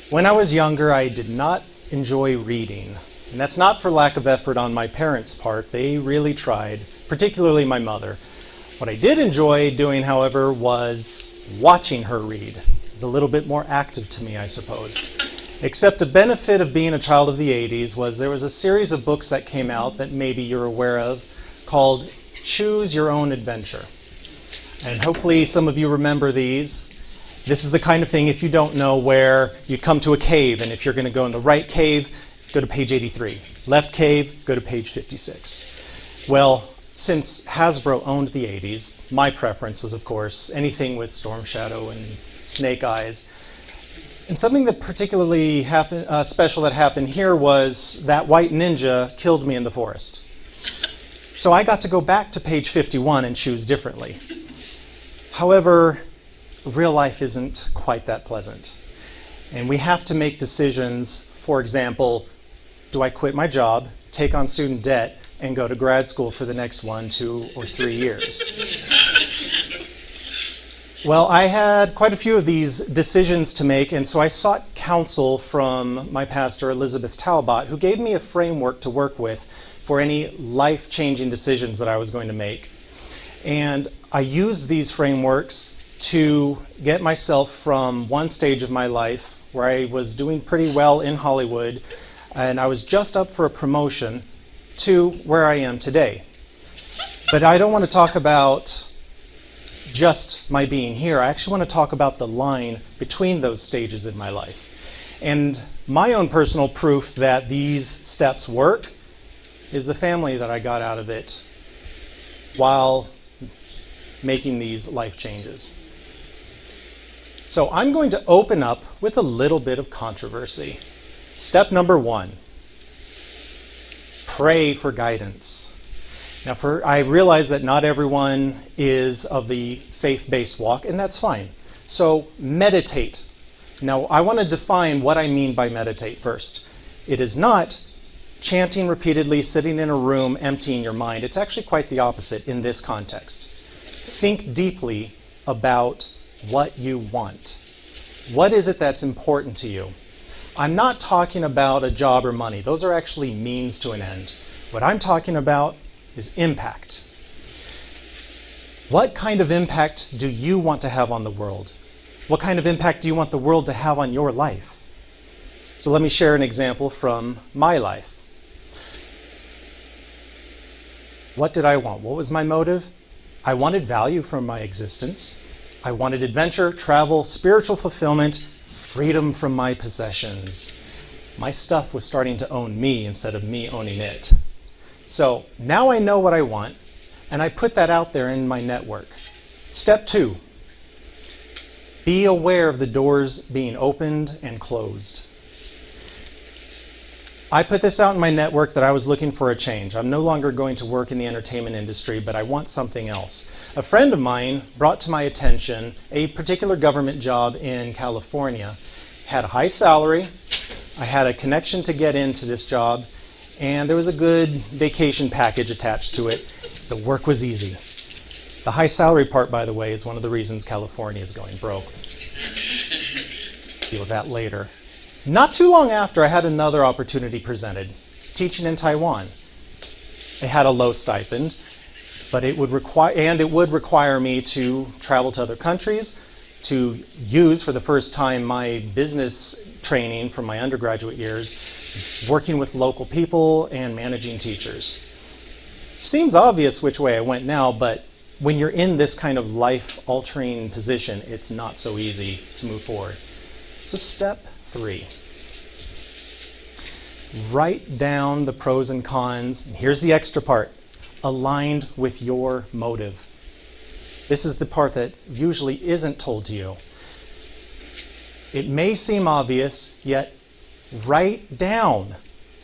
When I was younger, I did not enjoy reading. And that's not for lack of effort on my parents' part. They really tried, particularly my mother. What I did enjoy doing, however, was watching her read. It was a little bit more active to me, I suppose. Except a benefit of being a child of the 80s was there was a series of books that came out that maybe you're aware of called Choose Your Own Adventure. And hopefully some of you remember these. This is the kind of thing, if you don't know, where you come to a cave, and if you're going to go in the right cave, go to page 83. Left cave, go to page 56. Well, since Hasbro owned the 80s, my preference was, of course, anything with Storm Shadow and Snake Eyes. And something that particularly special that happened here was that white ninja killed me in the forest. So I got to go back to page 51 and choose differently. However, real life isn't quite that pleasant. And we have to make decisions. For example, do I quit my job, take on student debt, and go to grad school for the next 1, 2, or 3 years? Well, I had quite a few of these decisions to make, and so I sought counsel from my pastor, Elizabeth Talbot, who gave me a framework to work with for any life-changing decisions that I was going to make. And I used these frameworks to get myself from one stage of my life where I was doing pretty well in Hollywood and I was just up for a promotion to where I am today. But I don't want to talk about just my being here. I actually want to talk about the line between those stages in my life. And my own personal proof that these steps work is the family that I got out of it while making these life changes. So I'm going to open up with a little bit of controversy. Step number 1, pray for guidance. Now, I realize that not everyone is of the faith-based walk, and that's fine. So meditate. Now, I want to define what I mean by meditate first. It is not chanting repeatedly, sitting in a room, emptying your mind. It's actually quite the opposite in this context. Think deeply about what you want. What is it that's important to you? I'm not talking about a job or money. Those are actually means to an end. What I'm talking about is impact. What kind of impact do you want to have on the world? What kind of impact do you want the world to have on your life? So let me share an example from my life. What did I want? What was my motive? I wanted value from my existence. I wanted adventure, travel, spiritual fulfillment, freedom from my possessions. My stuff was starting to own me instead of me owning it. So now I know what I want, and I put that out there in my network. Step 2, be aware of the doors being opened and closed. I put this out in my network that I was looking for a change. I'm no longer going to work in the entertainment industry, but I want something else. A friend of mine brought to my attention a particular government job in California. Had a high salary. I had a connection to get into this job, and there was a good vacation package attached to it. The work was easy. The high salary part, by the way, is one of the reasons California is going broke. Deal with that later. Not too long after, I had another opportunity presented, teaching in Taiwan. I had a low stipend, but it would require me to travel to other countries, to use for the first time my business training from my undergraduate years, working with local people and managing teachers. Seems obvious which way I went now, but when you're in this kind of life-altering position, it's not so easy to move forward. So step 3. Write down the pros and cons. And here's the extra part. Aligned with your motive. This is the part that usually isn't told to you. It may seem obvious, yet write down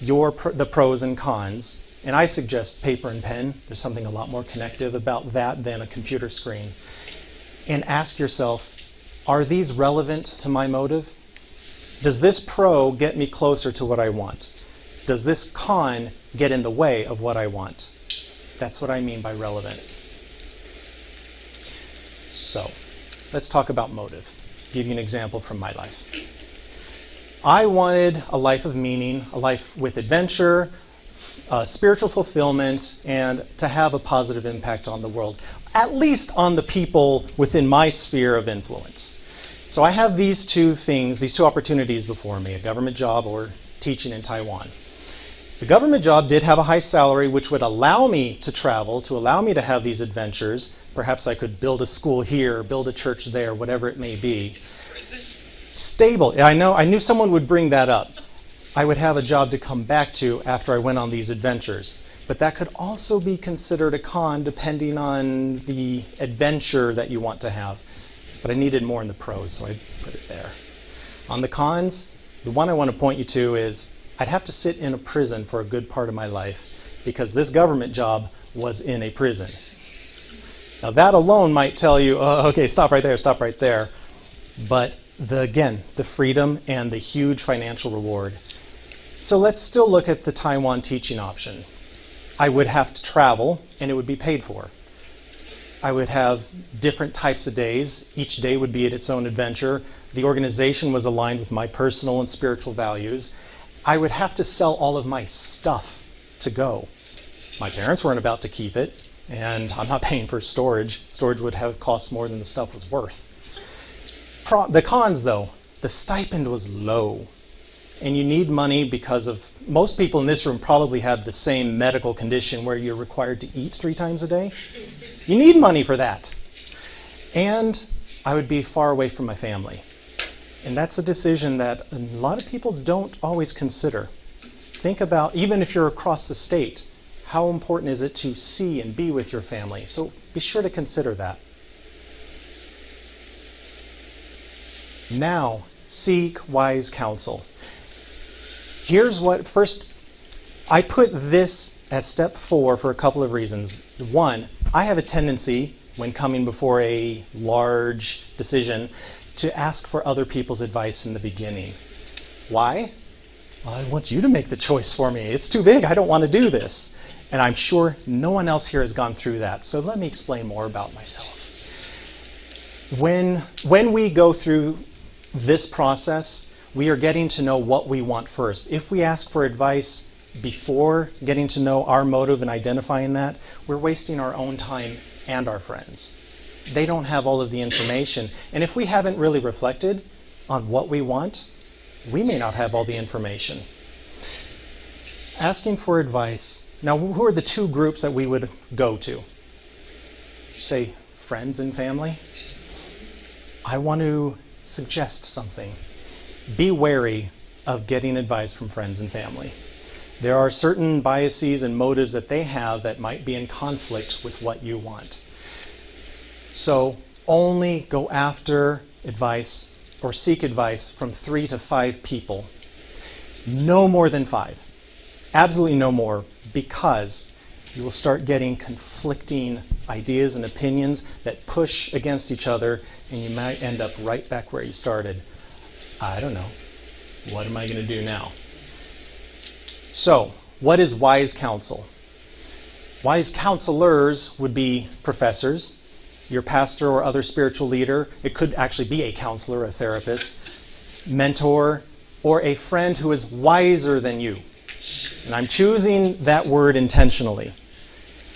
the pros and cons. And I suggest paper and pen. There's something a lot more connective about that than a computer screen. And ask yourself, are these relevant to my motive? Does this pro get me closer to what I want? Does this con get in the way of what I want? That's what I mean by relevant. So, let's talk about motive. Give you an example from my life. I wanted a life of meaning, a life with adventure, spiritual fulfillment, and to have a positive impact on the world, at least on the people within my sphere of influence. So I have these two things, these two opportunities before me, a government job or teaching in Taiwan. The government job did have a high salary, which would allow me to travel, to allow me to have these adventures. Perhaps I could build a school here, build a church there, whatever it may be. Stable. I knew someone would bring that up. I would have a job to come back to after I went on these adventures. But that could also be considered a con depending on the adventure that you want to have. But I needed more in the pros, so I put it there. On the cons, the one I want to point you to is I'd have to sit in a prison for a good part of my life because this government job was in a prison. Now that alone might tell you, oh, okay, stop right there. But the freedom and the huge financial reward. So let's still look at the Taiwan teaching option. I would have to travel and it would be paid for. I would have different types of days. Each day would be at its own adventure. The organization was aligned with my personal and spiritual values. I would have to sell all of my stuff to go. My parents weren't about to keep it, and I'm not paying for storage. Storage would have cost more than the stuff was worth. The cons, though, the stipend was low. And you need money because of, most people in this room probably have the same medical condition where you're required to eat 3 times a day. You need money for that. And I would be far away from my family. And that's a decision that a lot of people don't always consider. Think about, even if you're across the state, how important is it to see and be with your family? So be sure to consider that. Now, seek wise counsel. Here's what, first, I put this as step 4 for a couple of reasons. One, I have a tendency, when coming before a large decision, to ask for other people's advice in the beginning. Why? Well, I want you to make the choice for me. It's too big. I don't want to do this. And I'm sure no one else here has gone through that. So let me explain more about myself. When we go through this process, we are getting to know what we want first. If we ask for advice before getting to know our motive and identifying that, we're wasting our own time and our friends. They don't have all of the information. And if we haven't really reflected on what we want, we may not have all the information. Asking for advice. Now, who are the 2 groups that we would go to? Say, friends and family? I want to suggest something. Be wary of getting advice from friends and family. There are certain biases and motives that they have that might be in conflict with what you want. So only go after advice or seek advice from 3 to 5 people. No more than 5. Absolutely no more, because you will start getting conflicting ideas and opinions that push against each other, and you might end up right back where you started. I don't know. What am I going to do now? So, what is wise counsel? Wise counselors would be professors, your pastor or other spiritual leader. It could actually be a counselor, a therapist, mentor, or a friend who is wiser than you. And I'm choosing that word intentionally.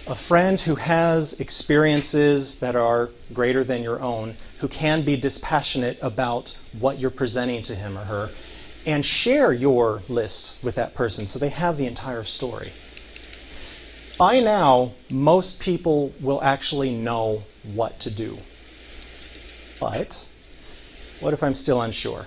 A friend who has experiences that are greater than your own, who can be dispassionate about what you're presenting to him or her, and share your list with that person so they have the entire story. By now, most people will actually know what to do. But what if I'm still unsure?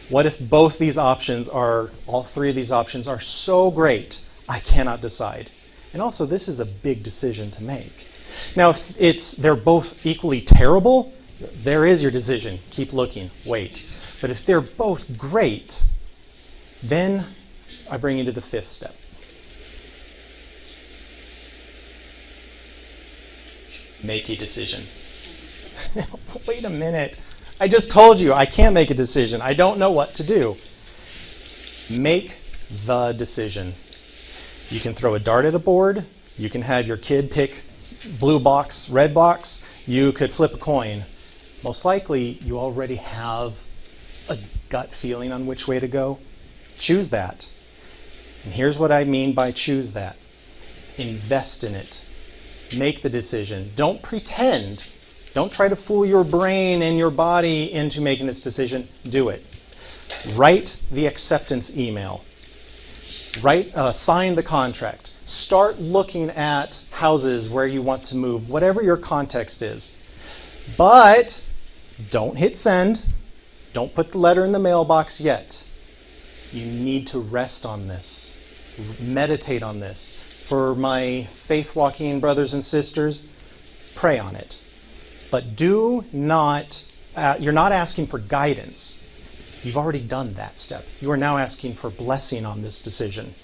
What if both these options are, all 3 of these options are so great, I cannot decide? And also, this is a big decision to make. Now, if they're both equally terrible, there is your decision. Keep looking, wait. But if they're both great, then I bring you to the 5th step. Make a decision. Wait a minute. I just told you I can't make a decision. I don't know what to do. Make the decision. You can throw a dart at a board. You can have your kid pick blue box, red box. You could flip a coin. Most likely, you already have a gut feeling on which way to go, choose that. And here's what I mean by choose that. Invest in it. Make the decision. Don't pretend. Don't try to fool your brain and your body into making this decision. Do it. Write the acceptance email. Sign the contract. Start looking at houses where you want to move, whatever your context is. But don't hit send. Don't put the letter in the mailbox yet. You need to rest on this. Meditate on this. For my faith-walking brothers and sisters, pray on it. But do not, you're not asking for guidance. You've already done that step. You are now asking for blessing on this decision.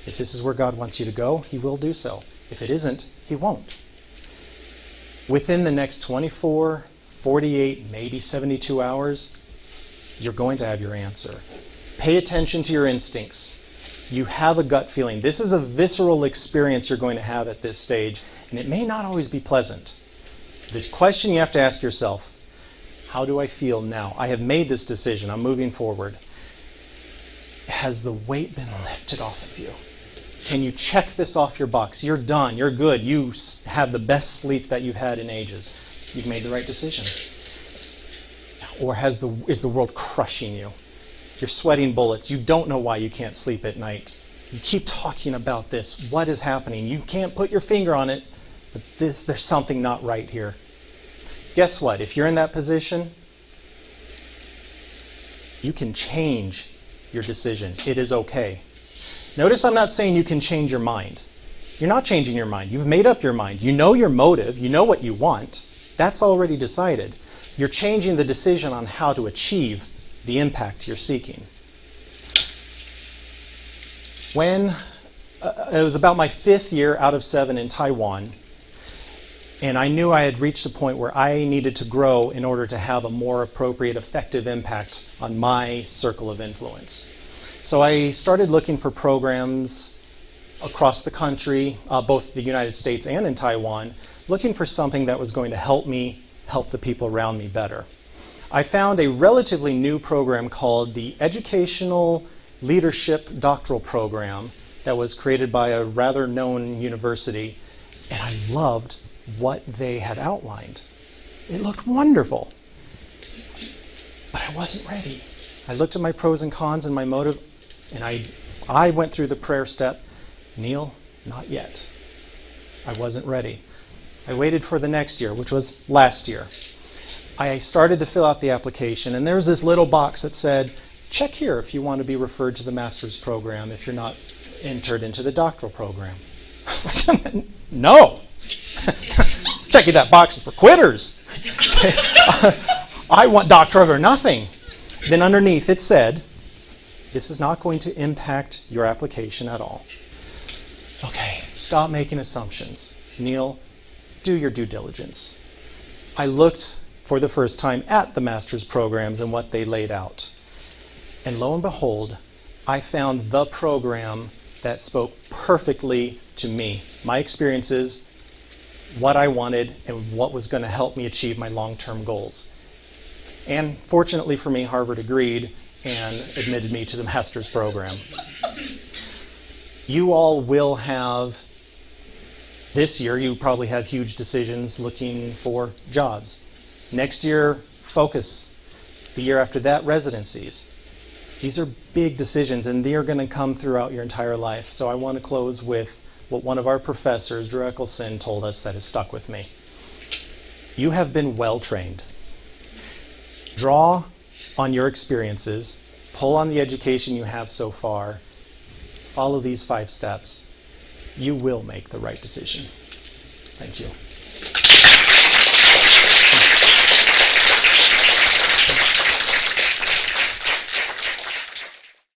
If this is where God wants you to go, He will do so. If it isn't, He won't. Within the next 24, 48, maybe 72 hours, you're going to have your answer. Pay attention to your instincts. You have a gut feeling. This is a visceral experience you're going to have at this stage, and it may not always be pleasant. The question you have to ask yourself, how do I feel now? I have made this decision. I'm moving forward. Has the weight been lifted off of you? Can you check this off your box? You're done. You're good. You have the best sleep that you've had in ages. You've made the right decision. Or is the world crushing you? You're sweating bullets. You don't know why you can't sleep at night. You keep talking about this. What is happening? You can't put your finger on it, but there's something not right here. Guess what? If you're in that position, you can change your decision. It is okay. Notice I'm not saying you can change your mind. You're not changing your mind. You've made up your mind. You know your motive. You know what you want. That's already decided. You're changing the decision on how to achieve the impact you're seeking. When it was about my 5th year out of 7 in Taiwan, and I knew I had reached a point where I needed to grow in order to have a more appropriate, effective impact on my circle of influence. So I started looking for programs across the country, both the United States and in Taiwan, looking for something that was going to help me help the people around me better. I found a relatively new program called the Educational Leadership Doctoral Program that was created by a rather known university, and I loved what they had outlined. It looked wonderful, but I wasn't ready. I looked at my pros and cons and my motive, and I went through the prayer step. Neil, not yet. I wasn't ready. I waited for the next year, which was last year. I started to fill out the application, and there was this little box that said, check here if you want to be referred to the master's program if you're not entered into the doctoral program. No! Checking that box is for quitters. I want doctorate or nothing. Then underneath it said, this is not going to impact your application at all. Okay, stop making assumptions. Neil, do your due diligence. I looked for the first time at the master's programs and what they laid out. And lo and behold, I found the program that spoke perfectly to me, my experiences, what I wanted, and what was going to help me achieve my long-term goals. And fortunately for me, Harvard agreed and admitted me to the master's program. You all will have, this year, you probably have huge decisions looking for jobs. Next year, focus. The year after that, residencies. These are big decisions, and they are going to come throughout your entire life. So I want to close with what one of our professors, Drew Eckelson, told us that has stuck with me. You have been well trained. Draw on your experiences, pull on the education you have so far, follow these 5 steps. You will make the right decision. Thank you.